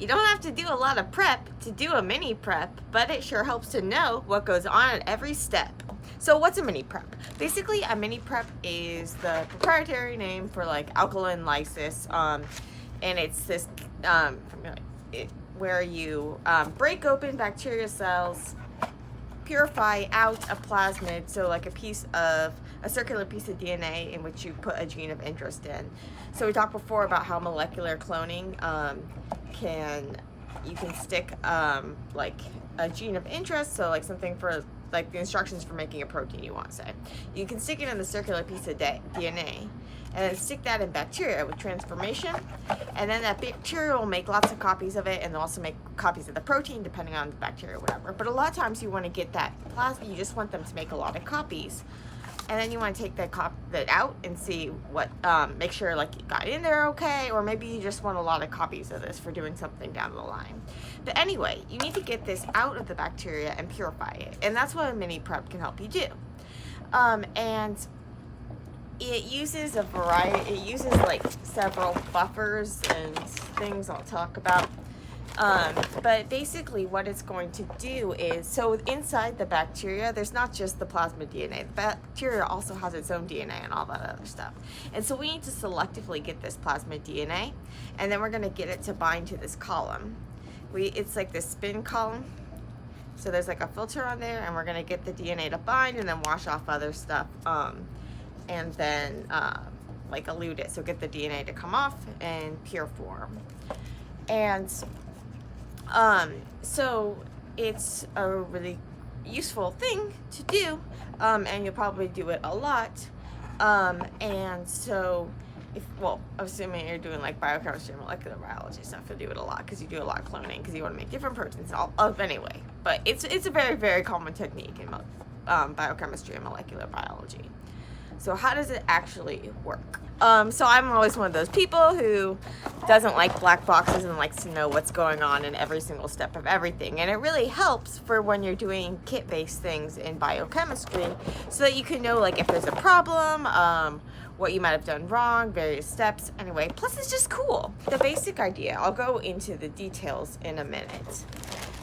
You don't have to do a lot of prep to do a mini prep, but it sure helps to know what goes on at every step. So what's a mini prep? Basically, a mini prep is the proprietary name for like alkaline lysis, and it's this where you break open bacteria cells, purify out a plasmid, so like a circular piece of DNA in which you put a gene of interest in. So we talked before about how molecular cloning you can stick like a gene of interest, so like something for like the instructions for making a protein you want, say. You can stick it in the circular piece of DNA and then stick that in bacteria with transformation, and then that bacteria will make lots of copies of it, and they'll also make copies of the protein depending on the bacteria or whatever. But a lot of times you want to get that plasmid, you just want them to make a lot of copies, and then you want to take that out and see what, make sure like it got in there okay, or maybe you just want a lot of copies of this for doing something down the line. But anyway, you need to get this out of the bacteria and purify it, and that's what a mini prep can help you do. And it uses a variety, it uses like several buffers and things I'll talk about. But basically what it's going to do is, so inside the bacteria, there's not just the plasmid DNA. The bacteria also has its own DNA and all that other stuff. And so we need to selectively get this plasmid DNA, and then we're going to get it to bind to this column. It's like this spin column. So there's like a filter on there, and we're going to get the DNA to bind and then wash off other stuff. And then like elute it, so get the DNA to come off in pure form. And so it's a really useful thing to do, and you'll probably do it a lot. And so assuming you're doing like biochemistry and molecular biology stuff, you'll do it a lot because you do a lot of cloning because you want to make different proteins anyway. But it's a very, very common technique in biochemistry and molecular biology. So how does it actually work? So I'm always one of those people who doesn't like black boxes and likes to know what's going on in every single step of everything. And it really helps for when you're doing kit-based things in biochemistry, so that you can know like if there's a problem, what you might have done wrong, various steps. Anyway, plus it's just cool. The basic idea, I'll go into the details in a minute.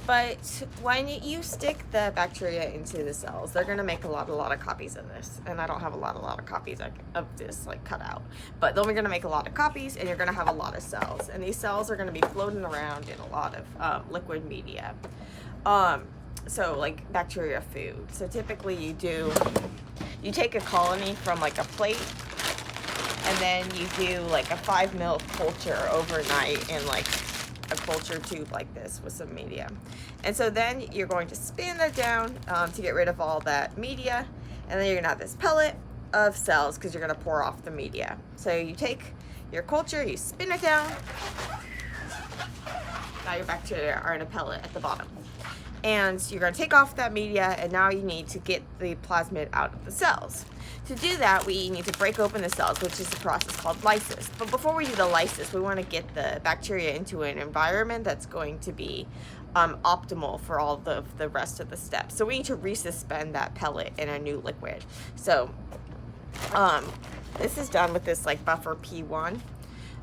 But when you stick the bacteria into the cells, they're gonna make a lot of copies of this. And I don't have a lot of copies of this like cut out. But then we're gonna make a lot of copies, and you're gonna have a lot of cells. And these cells are gonna be floating around in a lot of liquid media. So like bacteria food. So typically you take a colony from like a plate, and then you do like a 5 ml culture overnight in like a culture tube like this with some media. And so then you're going to spin that down to get rid of all that media, and then you're gonna have this pellet of cells because you're gonna pour off the media. So you take your culture, you spin it down, now your bacteria are in a pellet at the bottom. And you're going to take off that media, and now you need to get the plasmid out of the cells. To do that, we need to break open the cells, which is a process called lysis. But before we do the lysis, we want to get the bacteria into an environment that's going to be optimal for all the rest of the steps. So we need to resuspend that pellet in a new liquid. So this is done with this like buffer P1.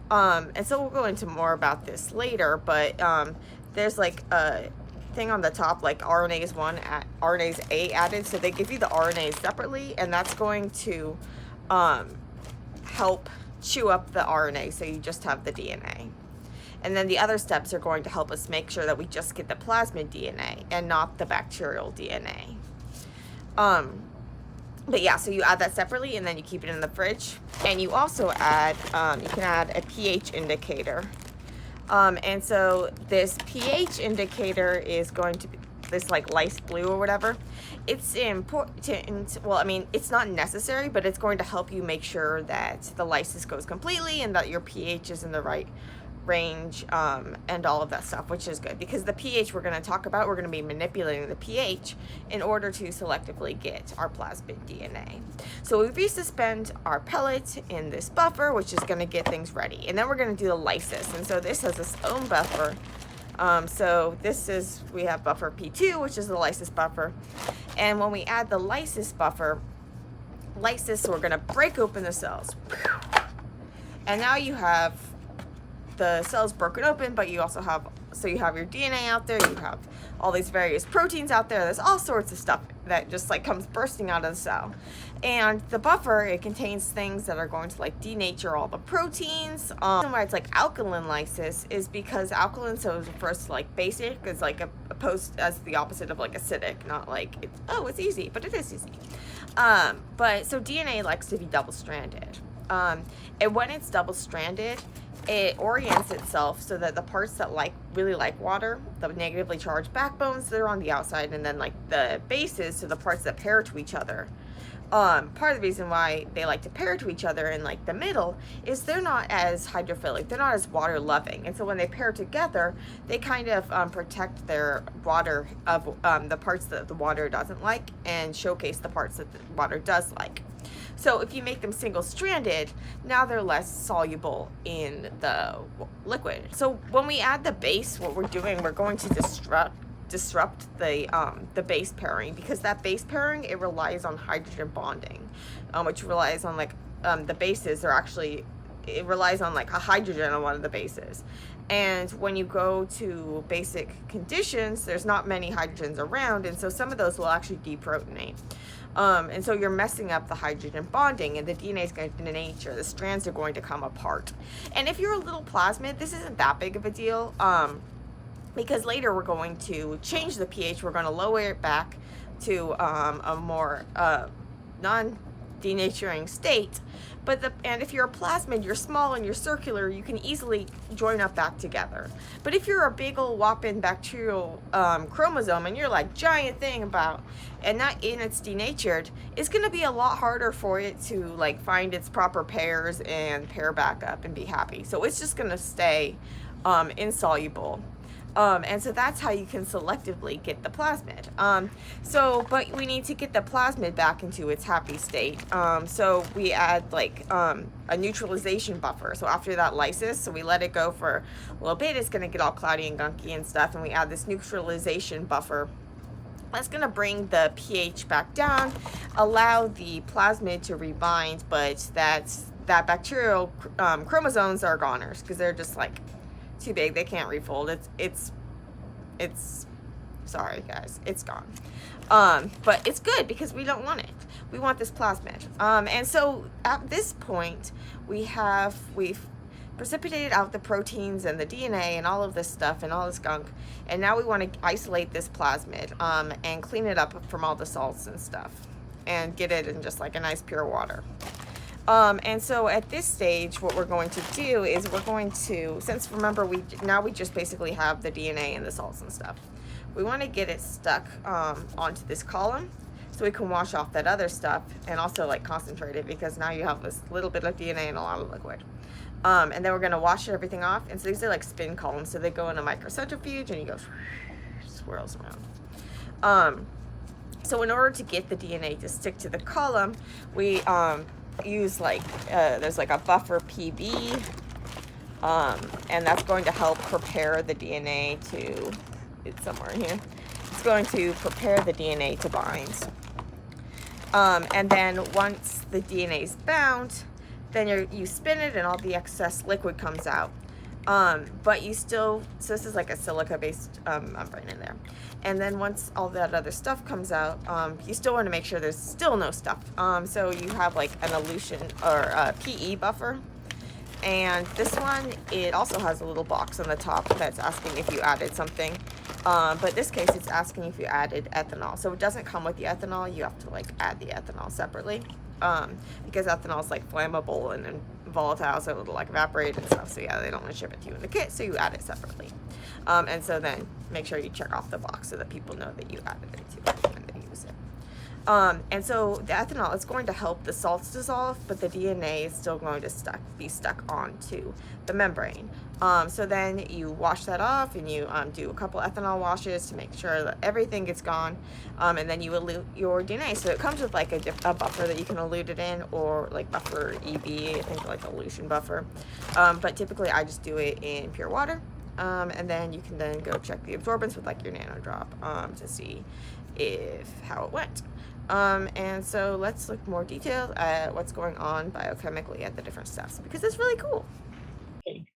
And so we'll go into more about this later, but there's like a thing on the top like RNase A added, so they give you the RNAs separately, and that's going to help chew up the RNA, so you just have the DNA. And then the other steps are going to help us make sure that we just get the plasmid DNA and not the bacterial DNA. But yeah, so you add that separately, and then you keep it in the fridge. And you also add, you can add a pH indicator. And so this pH indicator is going to be this like lyse blue or whatever. It's important, well, I mean, it's not necessary, but it's going to help you make sure that the lysis goes completely and that your pH is in the right range, and all of that stuff, which is good because the pH we're going to talk about, we're going to be manipulating the pH in order to selectively get our plasmid DNA. So we resuspend our pellet in this buffer, which is going to get things ready, and then we're going to do the lysis. And so this has its own buffer. So we have buffer P2, which is the lysis buffer, and when we add the lysis buffer, we're going to break open the cells, and now you have the cell's broken open, but you also have, so you have your DNA out there, you have all these various proteins out there, there's all sorts of stuff that just like comes bursting out of the cell. And the buffer, it contains things that are going to like denature all the proteins. Why it's like alkaline lysis is because alkaline, so it refers to like basic, is like opposed as the opposite of like acidic, not like it's, oh, it's easy, but it is easy. But so DNA likes to be double-stranded. And when it's double-stranded, it orients itself so that the parts that really like water, the negatively charged backbones, they're on the outside, and then like the bases, so the parts that pair to each other. Part of the reason why they like to pair to each other in like the middle is they're not as hydrophilic, they're not as water loving, and so when they pair together, they kind of protect their water of the parts that the water doesn't like and showcase the parts that the water does like. So if you make them single-stranded, now they're less soluble in the liquid. So when we add the base, what we're doing, we're going to disrupt the base pairing, because that base pairing, it relies on hydrogen bonding, which relies on like the bases are actually, it relies on like a hydrogen on one of the bases. And when you go to basic conditions, there's not many hydrogens around, and so some of those will actually deprotonate. And so you're messing up the hydrogen bonding, and the DNA is going to denature. The strands are going to come apart. And if you're a little plasmid, this isn't that big of a deal, because later we're going to change the pH. We're going to lower it back to a more non-denaturing state. And if you're a plasmid, you're small and you're circular, you can easily join up back together. But if you're a big old whopping bacterial chromosome and you're like giant thing and it's denatured, it's going to be a lot harder for it to like find its proper pairs and pair back up and be happy. So it's just going to stay insoluble. And so that's how you can selectively get the plasmid. But we need to get the plasmid back into its happy state. So we add like a neutralization buffer. So after that lysis, so we let it go for a little bit, it's gonna get all cloudy and gunky and stuff, and we add this neutralization buffer. That's gonna bring the pH back down, allow the plasmid to rebind, but that bacterial chromosomes are goners, because they're just like too big, they can't refold. It's sorry guys, it's gone. But it's good because we don't want it. We want this plasmid. And so at this point we've precipitated out the proteins and the DNA and all of this stuff and all this gunk, and now we want to isolate this plasmid and clean it up from all the salts and stuff and get it in just like a nice pure water. And so at this stage, what we're going to do is we're going to, since remember we just basically have the DNA and the salts and stuff, we want to get it stuck onto this column so we can wash off that other stuff and also like concentrate it, because now you have this little bit of DNA and a lot of liquid. And then we're going to wash everything off. And so these are like spin columns, so they go in a microcentrifuge and you go swirls around. So in order to get the DNA to stick to the column, we use like there's like a buffer PB, and that's going to help prepare the DNA to, it's somewhere in here, it's going to prepare the DNA to bind. And then once the DNA is bound, then you spin it and all the excess liquid comes out. But you still, so this is like a silica based membrane in there. And then once all that other stuff comes out, you still want to make sure there's still no stuff. So you have like an elution or a PE buffer. And this one, it also has a little box on the top that's asking if you added something. But in this case, it's asking if you added ethanol. So it doesn't come with the ethanol. You have to like add the ethanol separately. Because ethanol is like flammable and volatile, so it'll like evaporate and stuff. So yeah, they don't want to ship it to you in the kit, so you add it separately. And so then make sure you check off the box so that people know that you added it to when they use it. And so the ethanol is going to help the salts dissolve, but the DNA is still going to be stuck onto the membrane. So then you wash that off, and you do a couple ethanol washes to make sure that everything gets gone, and then you elute your DNA. So it comes with like a buffer that you can elute it in, or like buffer EB, I think like elution buffer. But typically I just do it in pure water, and then you can then go check the absorbance with like your nano drop to see how it went. And so let's look more detailed at what's going on biochemically at the different steps, because it's really cool.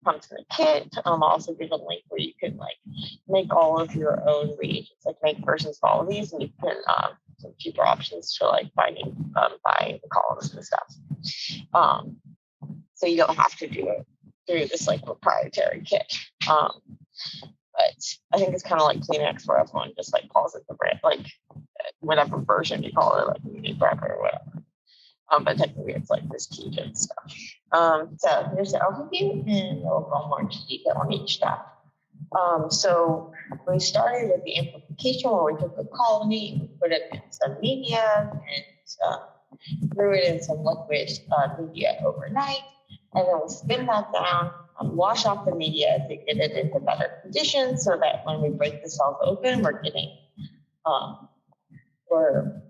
comes in the kit. I'll also give a link where you can like make all of your own reagents, like make versions of all of these, and you can some cheaper options for like buying the columns and stuff. So you don't have to do it through this like proprietary kit. But I think it's kind of like Kleenex, where everyone just like calls it the brand, like whatever version you call it, like Miniprep or whatever. But technically it's like this ketone stuff. So here's the overview, and we'll go more into detail on each step. So we started with the amplification, where we took a colony, we put it in some media, and threw it in some liquid media overnight, and then we spin that down, wash off the media to get it into better conditions, so that when we break the cells open, we're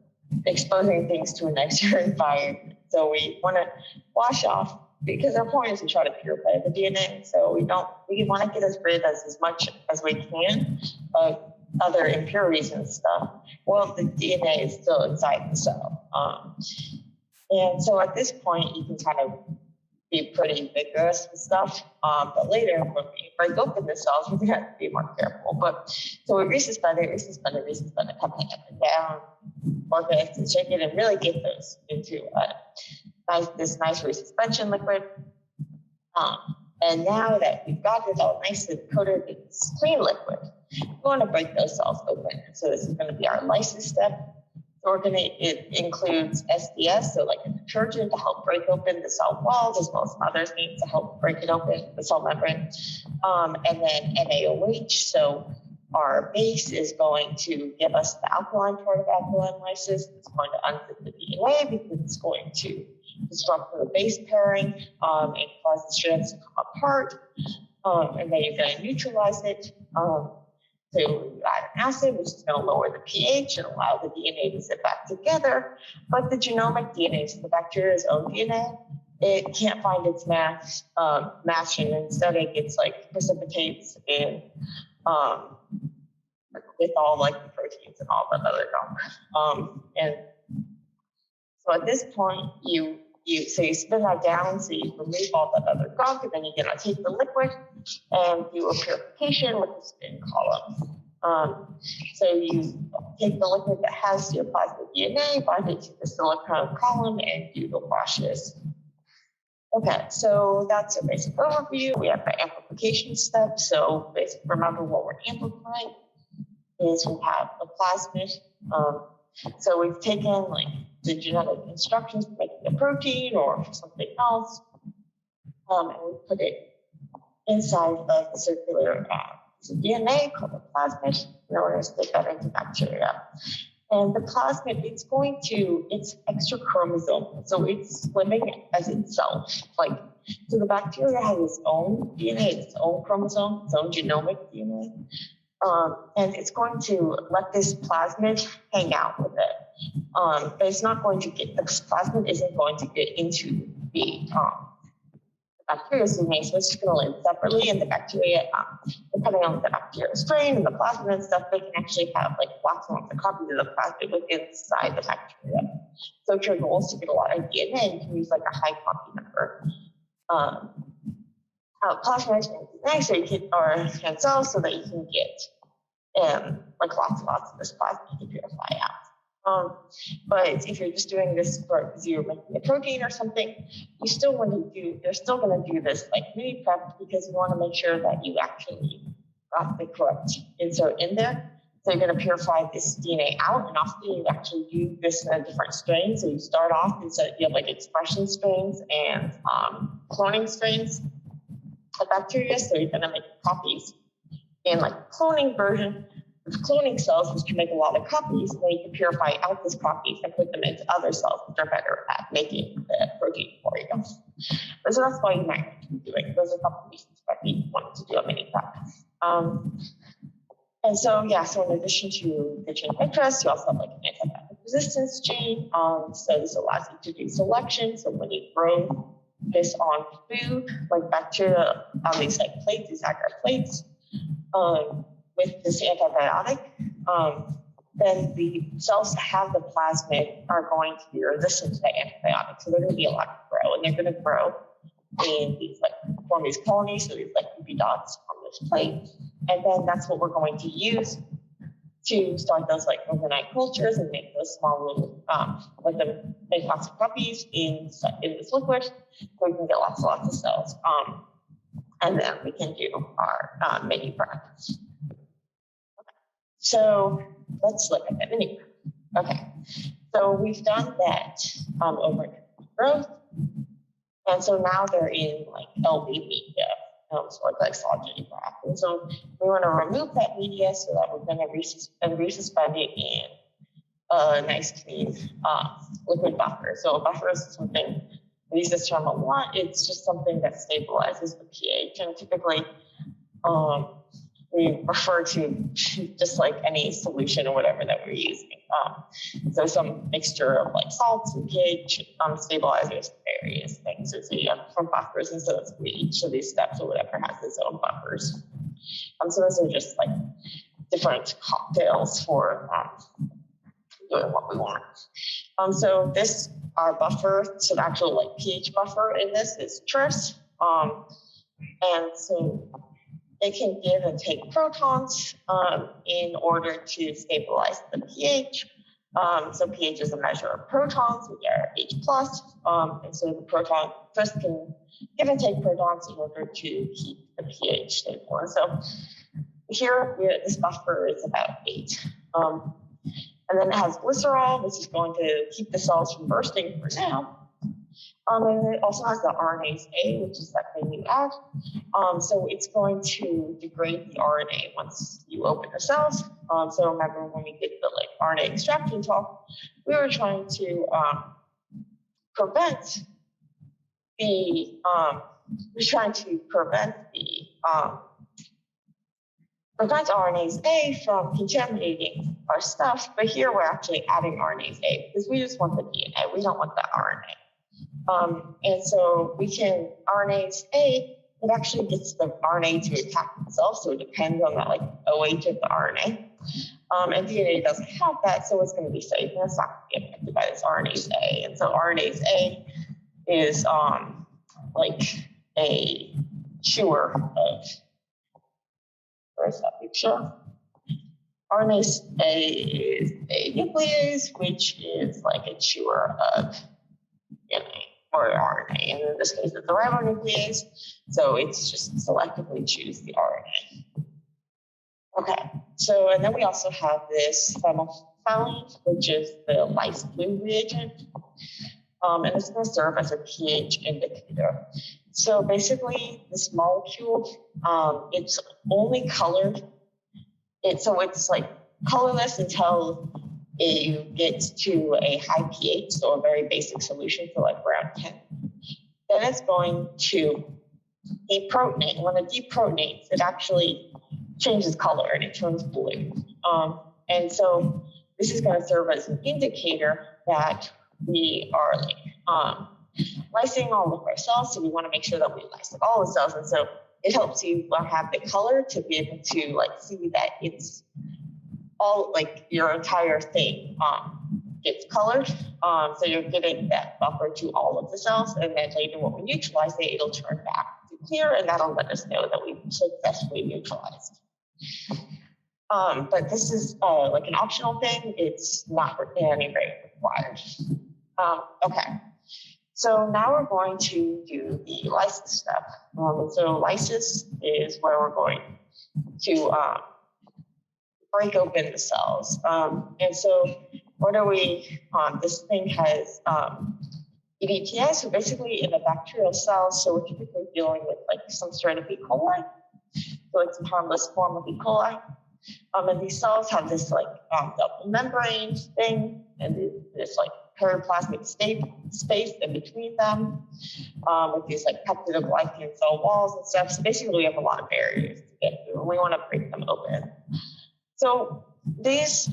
exposing things to a nicer environment. So we want to wash off, because our point is to try to purify the DNA. So we want to get rid of as much as we can of other impurities and stuff. Well, the DNA is still inside the cell. And so at this point, you can kind of be pretty vigorous with stuff. But later, when we break open the cells, we're going to have to be more careful. But so we resuspend it, come up and down, work it to shake it, and really get those into this nice resuspension liquid. And now that we've got it all nicely coated in this clean liquid, we want to break those cells open. So this is going to be our lysis step. It includes SDS, so like a detergent to help break open the cell walls, as well as some other things to help break it open, the cell membrane. And then NaOH, so our base is going to give us the alkaline part of alkaline lysis. It's going to unzip the DNA, because it's going to disrupt the base pairing and cause the strands to come apart. And then you're going to neutralize it. So you add an acid, which is going to lower the pH and allow the DNA to sit back together. But the genomic DNA, so the bacteria's own DNA, it can't find its matching. Instead, it gets like precipitates in with all like the proteins and all that other gunk. And so at this point, you spin that down, so you remove all that other gunk, and then you're going to take the liquid and do a purification with the spin column. So you take the liquid that has your plasmid DNA, bind it to the silicone column, and do the washes. Okay, so that's a basic overview. We have the amplification step. So basically, remember what we're amplifying is we have a plasmid. So we've taken like the genetic instructions for making a protein or for something else, and we put it inside of the circular DNA called the plasmid in order to get that into bacteria. And the plasmid, it's extra chromosome, so it's swimming as itself. So the bacteria has its own DNA, its own chromosome, its own genomic DNA. And it's going to let this plasmid hang out with it. But it's not going to the plasmid isn't going to get into the bacteria's DNA, so it's just going to live separately. And the bacteria, depending on the bacterial strain and the plasmid and stuff, they can actually have like lots and lots of copies of the plasmid within inside the bacteria. So if your goal is to get a lot of DNA, you can use like a high copy number. Plasmid nice, so you can, or stem cells, so that you can get like lots and lots of this plasmid to purify out. But if you're just doing this because you're making a protein or something, you're still going to do this like mini prep, because you want to make sure that you actually got the correct insert in there. So you're going to purify this DNA out, and often you actually do this in a different strain. So you start off, and so you have like expression strains and cloning strains of bacteria. So you're going to make copies in like cloning version. With cloning cells, which can make a lot of copies, and then you can purify out those copies and put them into other cells, which are better at making the protein for you. But so that's why you might have to be doing. Those are a couple of reasons why we wanted to do a mini prep. And so, so in addition to the gene of interest, you also have like an antibiotic resistance gene. So this allows you to do selection. So when you grow this on food, like bacteria on these like plates, these agar plates, with this antibiotic, then the cells that have the plasmid are going to be resistant to that antibiotic. So they're going to be allowed to grow, and they're going to grow in these like form these colonies, so these like poopy dots on this plate. And then that's what we're going to use to start those like overnight cultures and make those small little, let them make lots of puppies in this liquid, so we can get lots and lots of cells. And then we can do our mini prep. So let's look at the mini prep. Okay, so we've done that overnight growth. And so now they're in like LB media, so it's like solid graft. And so we want to remove that media so that we're going to resuspend it in a nice clean liquid buffer. So a buffer is something, I use this term a lot, it's just something that stabilizes the pH. And typically we refer to just like any solution or whatever that we're using. So some mixture of like salts and pH stabilizers, various things. So you have different buffers, and so each of these steps or whatever has its own buffers. So those are just like different cocktails for doing what we want. So this, our buffer, so the actual like pH buffer in this is tris. And so they can give and take protons in order to stabilize the pH. So pH is a measure of protons, which are H+. And so the proton first can give and take protons in order to keep the pH stable. And so here, this buffer is about 8. And then it has glycerol, which is going to keep the cells from bursting for now. And it also has the RNase A, which is that thing you add. So it's going to degrade the RNA once you open the cells. So remember when we did the like RNA extraction talk, we were trying to prevent RNase A from contaminating our stuff. But here we're actually adding RNase A because we just want the DNA. We don't want the RNA. And so we can, RNase A, it actually gets the RNA to attack itself. So it depends on that like OH of the RNA. And DNA doesn't have that, so it's going to be safe and it's not going to be affected by this RNase A. And so RNase A is like a chewer of, where's that picture? RNase A is a nuclease, which is like a chewer of DNA. Or RNA, and in this case, it's a ribonuclease, so it's just selectively choose the RNA. Okay, so and then we also have this phenolphthalein, which is the lyse blue reagent, and it's going to serve as a pH indicator. So basically, this molecule, it's only colored. So it's like colorless until you get to a high pH, so a very basic solution for like around 10. Then it's going to deprotonate. When it deprotonates, it actually changes color and it turns blue. And so this is going to serve as an indicator that we are like lysing all of our cells. So we want to make sure that we lyse all the cells. And so it helps you have the color to be able to like see that it's all like your entire thing gets colored. So you're giving that buffer to all of the cells, and then later when we neutralize it, it'll turn back to clear, and that'll let us know that we've successfully neutralized. But this is like an optional thing. It's not in any way required. Okay. So now we're going to do the lysis step. So lysis is where we're going to break open the cells. And so what are we, this thing has EDTA, so basically in a bacterial cell, so we're typically dealing with like some strain of E. coli. So it's a harmless form of E. coli. And these cells have this like double membrane thing, and this like periplasmic space in between them, with these like peptidoglycan cell walls and stuff. So basically we have a lot of barriers to get through, and we want to break them open. So these,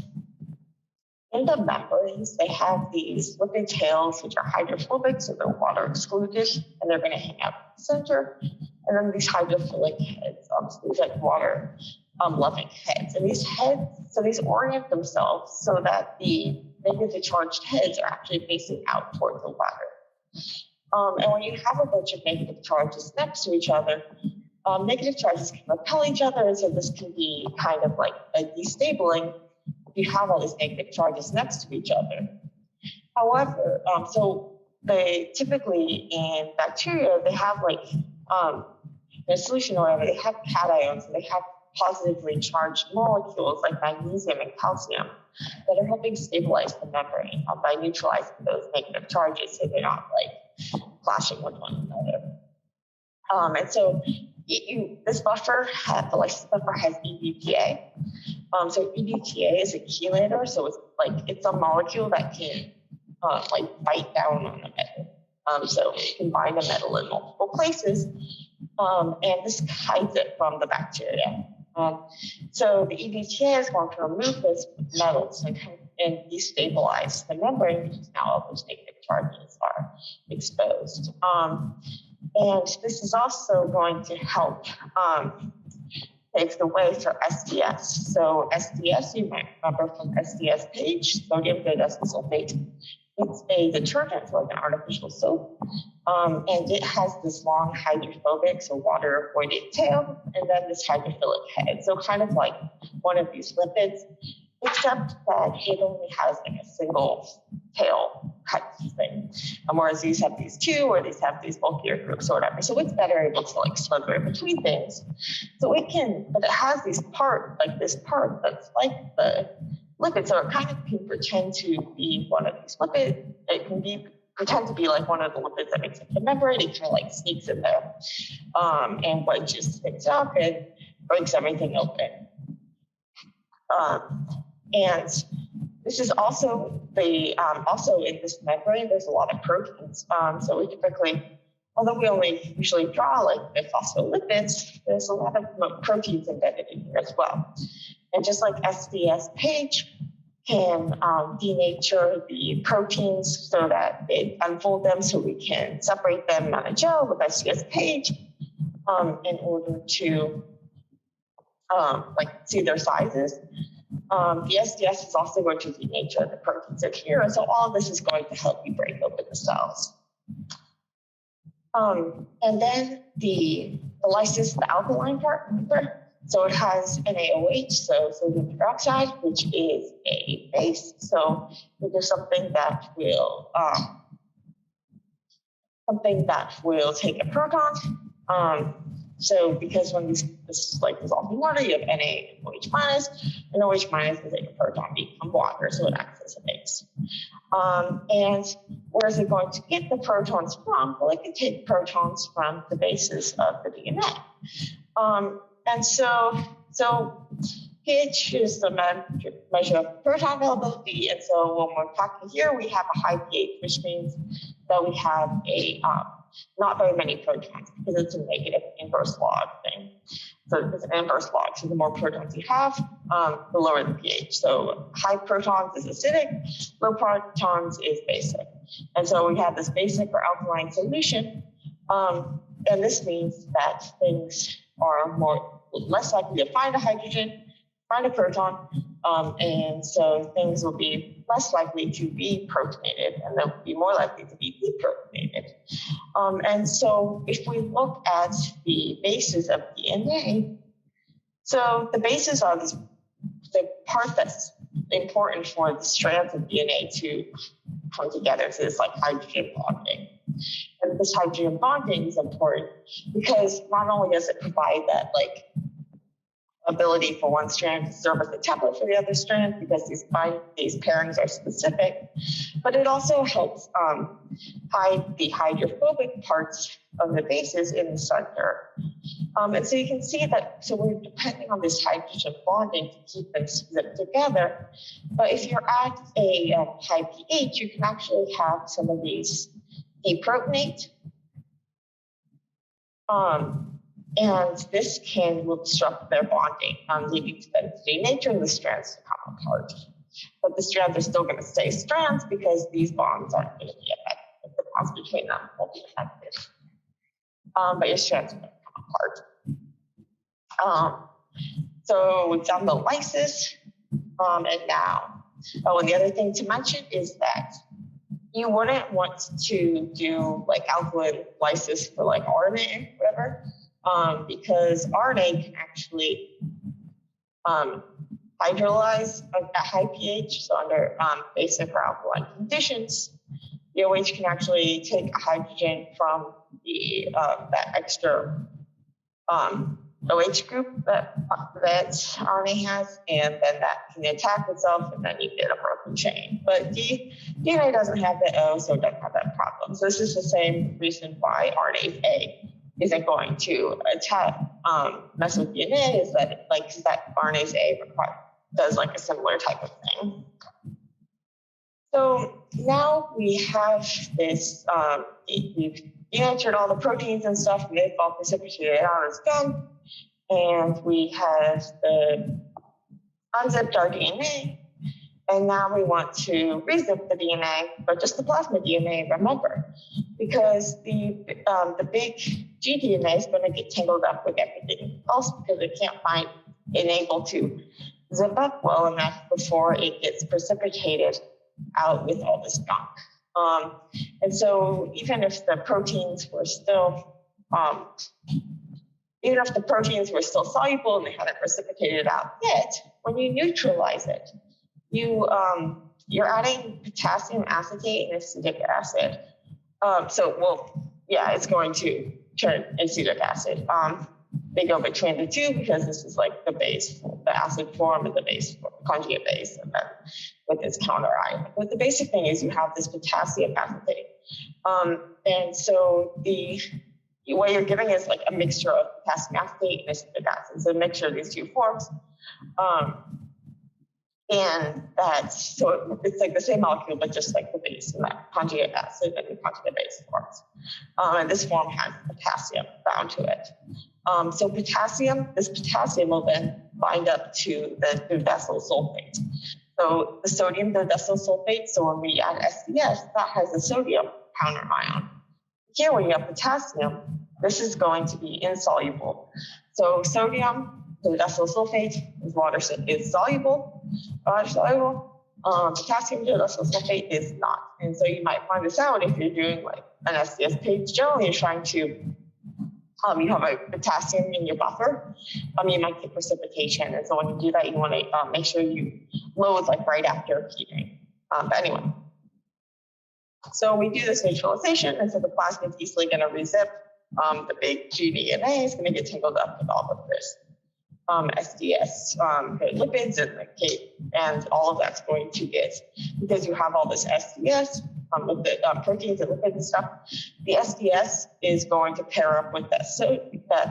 in the membranes, they have these lipid tails, which are hydrophobic, so they're water excluded, and they're going to hang out in the center. And then these hydrophilic heads, so these like water loving heads. And these heads, so these orient themselves so that the negatively charged heads are actually facing out towards the water. And when you have a bunch of negative charges next to each other, negative charges can repel each other, and so this can be kind of like a destabling if you have all these negative charges next to each other. However, so they typically in bacteria, they have like in a solution or whatever, they have cations, and they have positively charged molecules like magnesium and calcium that are helping stabilize the membrane by neutralizing those negative charges so they're not like clashing with one another. And so this buffer, the lysis buffer has EDTA. So EDTA is a chelator, so it's a molecule that can like bite down on a metal. So it can bind a metal in multiple places, and this hides it from the bacteria. So the EDTA is going to remove those metals and destabilize the membrane because now all those negative charges are exposed. And this is also going to help pave the way for SDS. So SDS, you might remember from SDS page, sodium sulfate. It's a detergent, like an artificial soap, and it has this long hydrophobic, so water-avoidant tail, and then this hydrophilic head. So kind of like one of these lipids, except that it only has like a single tail type thing, whereas these have these two, or these have these bulkier groups or whatever. So it's better able to like slither in between things. So it can, but it has these part, like this part that's like the lipid, so it kind of can pretend to be one of these lipids. It can pretend to be like one of the lipids that makes up the membrane. It kind of like sneaks in there, and wedges things up and breaks everything open. And this is also also in this membrane, there's a lot of proteins. So we typically, although we only usually draw like the phospholipids, there's a lot of proteins embedded in here as well. And just like SDS page can denature the proteins so that they unfold them so we can separate them on a gel with SDS page in order to see their sizes. The SDS is also going to denature the proteins in here. And so all of this is going to help you break open the cells. And then the lysis, the alkaline part, remember? So it has NaOH, so sodium peroxide, which is a base. So it is something that will take a proton. So because when this is like dissolving water, you have NaOH minus, and OH minus will take a proton, become water, so it acts as a base. And where is it going to get the protons from? Well, it can take protons from the bases of the DNA. And so pH is the measure of proton availability. And so when we're talking here, we have a high pH, which means that we have a not very many protons because it's a negative inverse log thing. So it's an inverse log. So the more protons you have, the lower the pH. So high protons is acidic, low protons is basic. And so we have this basic or alkaline solution. And this means that things are less likely to find a hydrogen, find a proton, and so things will be less likely to be protonated, and they'll be more likely to be deprotonated. And so if we look at the bases of DNA, so the bases are the part that's important for the strands of DNA to come together. So it's like hydrogen bonding. And this hydrogen bonding is important because not only does it provide that like ability for one strand to serve as a template for the other strand because these pairings are specific, but it also helps hide the hydrophobic parts of the bases in the center. And so you can see that, so we're depending on this hydrogen bonding to keep them zipped together. But if you're at a high pH, you can actually have some of these deprotonate. And this will disrupt their bonding, leading to them to denature the strands to come apart. But the strands are still going to stay strands because these bonds aren't going to be affected. The bonds between them won't be affected. But your strands are going to come apart. So we've done the lysis, and now, and the other thing to mention is that you wouldn't want to do like alkaline lysis for like RNA or whatever, because RNA can actually hydrolyze at high pH. So under basic or alkaline conditions, the OH can actually take a hydrogen from the that extra OH group that RNA has, and then that can attack itself, and then you get a broken chain. But DNA doesn't have the O, so it doesn't have that problem. So this is the same reason why RNase A isn't going to attack, mess with DNA, is that that RNase A does like a similar type of thing. So now we have this, we've denatured all the proteins and stuff, and they've all precipitated out as gunk. And we have the unzipped our DNA. And now we want to rezip the DNA, but just the plasmid DNA, remember, because the big gDNA is going to get tangled up with everything else because it can't find it able to zip up well enough before it gets precipitated out with all this gunk. And so even if the proteins were still soluble and they hadn't precipitated out yet, when you neutralize it, you're adding potassium acetate and acetic acid. It's going to turn acetic acid. They go between the two because this is like the base, the acid form and the base, conjugate base, and then with this counter ion. But the basic thing is you have this potassium acetate. And so what you're giving is like a mixture of potassium acetate and acetic acid. So a mixture of these two forms. So it's like the same molecule, but just like the base and that conjugate acid and the conjugate base forms. And this form has potassium bound to it. So this potassium will then bind up to the dodecyl sulfate. So the sodium dodecyl sulfate, so when we add SDS, that has a sodium counter ion. Here, when you have potassium, this is going to be insoluble. So sodium dodecyl sulfate is soluble, water soluble. Potassium dodecyl sulfate is not. And so you might find this out if you're doing like an SDS page. Generally, you're trying to, you have a potassium in your buffer, you might get precipitation. And so when you do that, you want to make sure you load like right after heating. But anyway, so we do this neutralization, and so the plasmid is easily going to rezip. The big gDNA is going to get tangled up with all of this SDS lipids and all of that's going to get, because you have all this SDS with the proteins and lipids and stuff, the SDS is going to pair up with that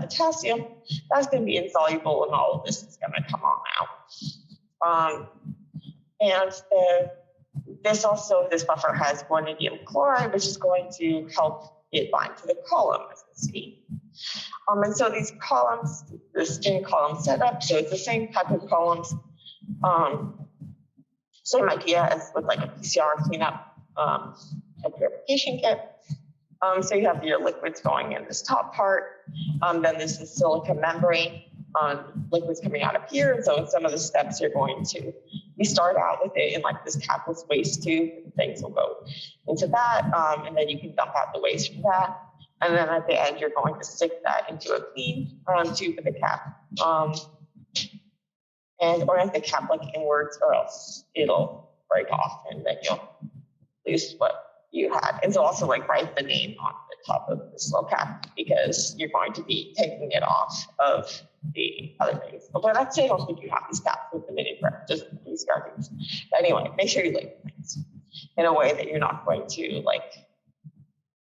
potassium. That's going to be insoluble, and all of this is going to come on out. This buffer has guanidinium chloride, which is going to help it bind to the column, as you see. And so these columns, the string column setup, so it's the same type of columns, same idea as with like a PCR cleanup, a purification kit. So you have your liquids going in this top part, then this is silica membrane, liquids coming out of here. And so in some of the steps you start out with it in like this capless waste tube, and things will go into that, and then you can dump out the waste from that. And then at the end, you're going to stick that into a clean tube with a cap. Or if the cap like inwards, or else it'll break off and then you'll lose what you had. And so also like write the name on the top of this little cap, because you're going to be taking it off of the other things. But I'd say also you have these caps with the Miniprep, just these things. But anyway, make sure you label things in a way that you're not going to like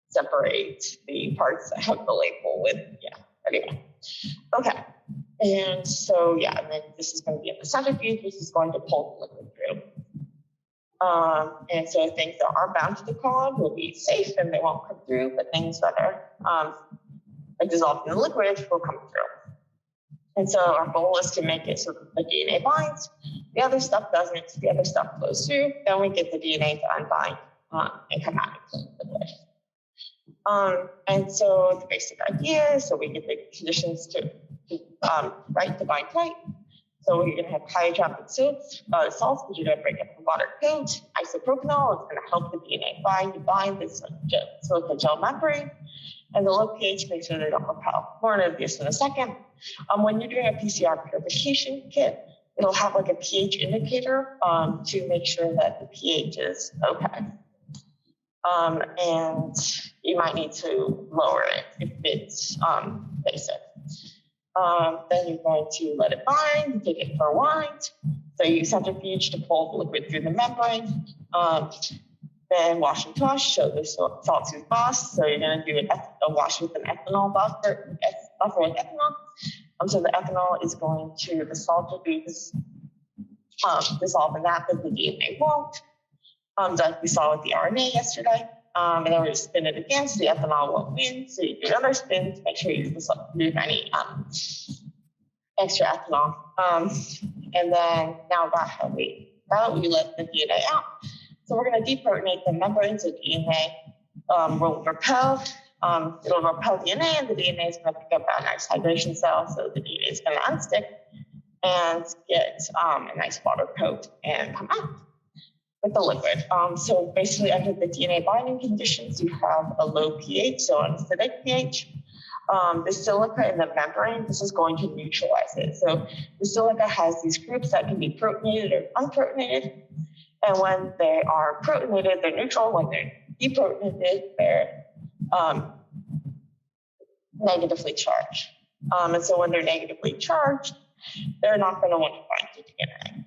separate the parts that have the label with, anyway. Okay, and so, and then this is going to be in the centrifuge, which is going to pull the liquid through. And so things that are bound to the column will be safe and they won't come through, but things that are dissolved in the liquid will come through. And so our goal is to make it so that the DNA binds. The other stuff doesn't. The other stuff flows through. Then we get the DNA to unbind and come out of the liquid. And so the basic idea is, so we get the conditions to bind tight. So you're going to have hydrogen salts, which are going to break up the water coat. Isopropanol is going to help the DNA bind this silica gel membrane. And the low pH makes sure they don't repel. More into this in a second. When you're doing a PCR purification kit, it'll have like a pH indicator to make sure that the pH is okay. And you might need to lower it if it's basic. Then you're going to let it bind, take it for a wind. So you use centrifuge to pull the liquid through the membrane. Then wash and tush, show the sawtooth boss. So you're going to do a wash with an ethanol buffer with ethanol. So the ethanol is going to, the salt will be dissolve in that, but the DNA won't. Like we saw with the RNA yesterday. And then we're going to spin it again, so the ethanol won't win. So you do another spin to make sure you remove any extra ethanol. And then now we let the DNA out. So we're going to deprotonate the membranes of DNA. Will repel. It'll repel DNA, and the DNA is going to pick up a nice hydration cell. So the DNA is going to unstick and get a nice water coat and come out with the liquid. So basically, under the DNA binding conditions, you have a low pH, so an acidic pH. The silica in the membrane, this is going to neutralize it. So the silica has these groups that can be protonated or unprotonated. And when they are protonated, they're neutral. When they're deprotonated, they're negatively charged. And so when they're negatively charged, they're not going to want to bind to DNA.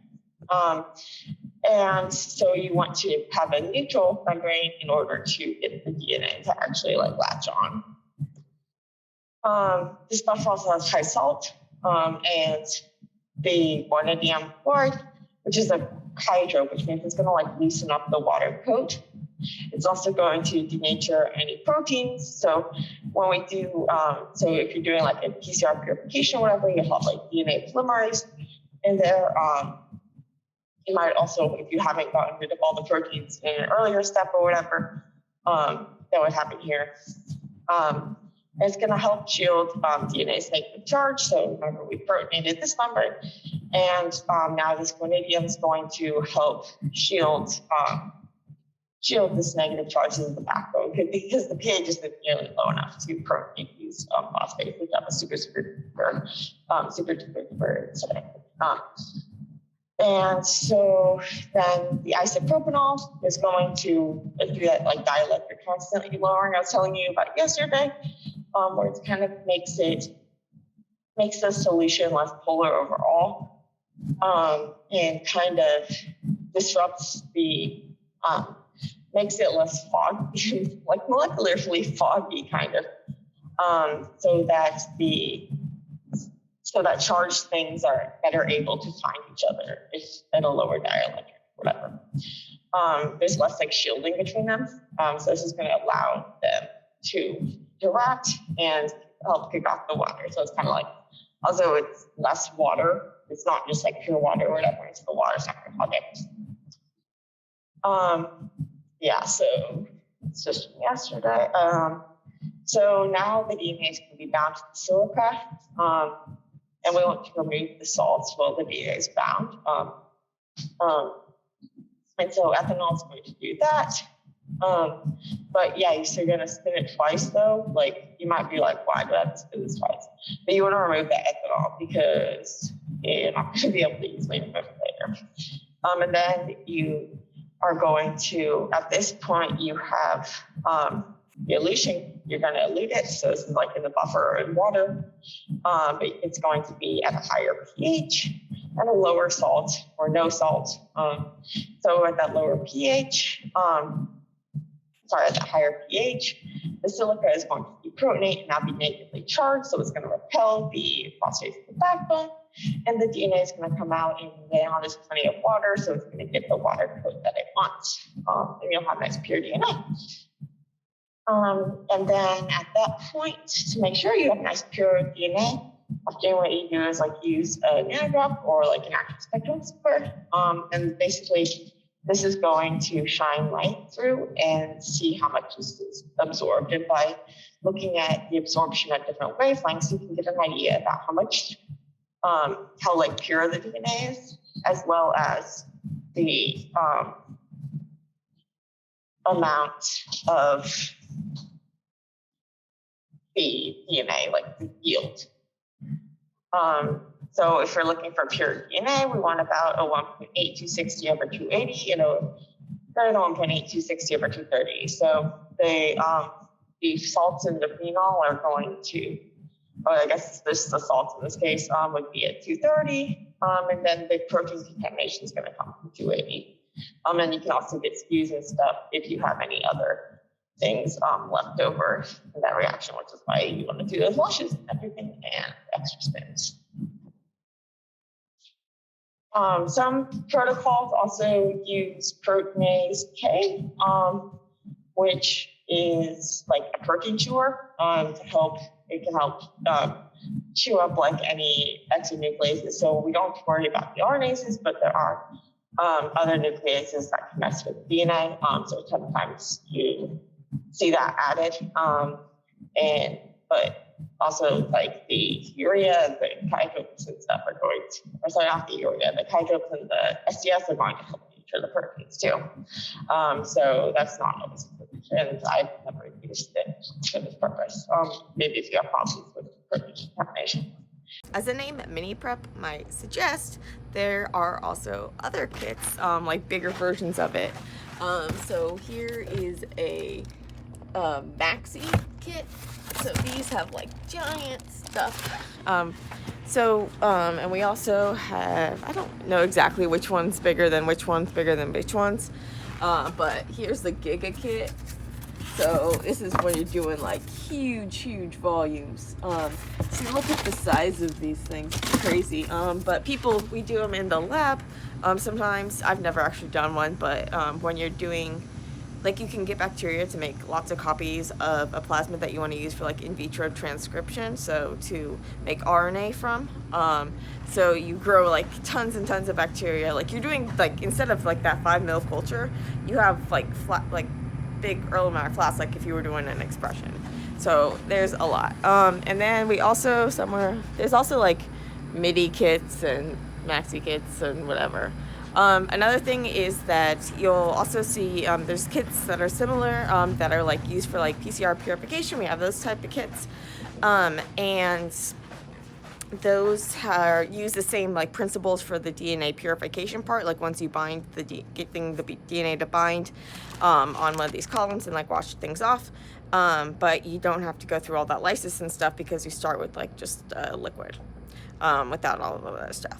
And so you want to have a neutral membrane in order to get the DNA to actually latch on. This buffer also has high salt and the guanidinium chloride, which is a hydro, which means it's going to loosen up the water coat. It's also going to denature any proteins. So when we do, so if you're doing a PCR purification or whatever, you have DNA polymerase in there. You might also, if you haven't gotten rid of all the proteins in an earlier step or whatever, that would happen here. It's going to help shield DNA's negative charge. So remember, we protonated this membrane, and now this guanidinium is going to help shield this negative charge in the backbone, because the pH isn't nearly low enough to protonate these phosphates, which have a super acidic. And so then the isopropanol is going to do that dielectric constantly lowering I was telling you about yesterday, where it kind of makes the solution less polar overall, and kind of disrupts makes it less foggy, molecularly foggy kind of, so that charged things are better able to find each other at a lower dielectric, whatever. There's less shielding between them. So this is going to allow them to interact and help kick off the water. So it's kind of although it's less water, it's not just pure water or whatever, it's the water's not going to hog it. Yeah, so it's just from yesterday. So now the DNA is going to be bound to the silica. And we want to remove the salts while the DNA is bound. And so ethanol is going to do that. But yeah, so you're going to spin it twice though. You might be why do I have to spin this twice? But you want to remove the ethanol because you're not going to be able to easily remove it later. And then you are going to, at this point, you have the elution. You're going to elute it. So this is in the buffer and water. But it's going to be at a higher pH and a lower salt or no salt. So at that lower pH, at the higher pH, the silica is going to deprotonate and now be negatively charged. So it's going to repel the phosphates in the backbone, and the DNA is going to come out, and now there's plenty of water, so it's going to get the water coat that it wants. And you'll have nice pure DNA. And then at that point, to make sure you have nice pure DNA, often what you do is use a nanodrop or an active spectrum square. And basically, this is going to shine light through and see how much is absorbed. And by looking at the absorption at different wavelengths, you can get an idea about how much how like pure the DNA is, as well as the amount of the DNA, like the yield. So if you're looking for pure DNA, we want about a 1.8260 over 280, greater than 1.8260 over 230. So the salts in the phenol are going to, I guess this the salts in this case would be at 230, and then the protein contamination is going to come from 280. And you can also get skews and stuff if you have any other things left over in that reaction, which is why you want to do those washes and everything and extra spins. Some protocols also use proteinase K, which is like a protein chewer to help. It can help chew up like any exonucleases. So we don't worry about the RNases, but there are other nucleases that can mess with DNA. So sometimes you see that added, but also like the urea, the chitopes and stuff are going to, or sorry, not the urea, the chitopes and the SDS are going to help neutralize the proteins too. So that's not always and I've never used it for this purpose. Maybe if you have problems with protein contamination. As the name Miniprep might suggest, there are also other kits, like bigger versions of it. So here is a maxi kit. So these have like giant stuff. And we also have, I don't know exactly which one's bigger than which one's bigger than which ones, but here's the Giga kit. So this is when you're doing like huge volumes. So look at the size of these things, it's crazy. But we do them in the lab. Sometimes, I've never actually done one, but when you're doing, like you can get bacteria to make lots of copies of a plasmid that you want to use for like in vitro transcription, so to make RNA from. So you grow like tons and tons of bacteria. Like you're doing like, instead of like that 5 mil culture, you have like big Earl Meyer flasks, like if you were doing an expression. So there's a lot. And then we also there's also like MIDI kits and maxi kits and whatever. Another thing is that you'll also see there's kits that are similar that are like used for like PCR purification. We have those type of kits, and those use the same like principles for the DNA purification part. Like once you bind getting the DNA to bind on one of these columns and like wash things off, but you don't have to go through all that lysis and stuff because you start with like just liquid without all of that stuff.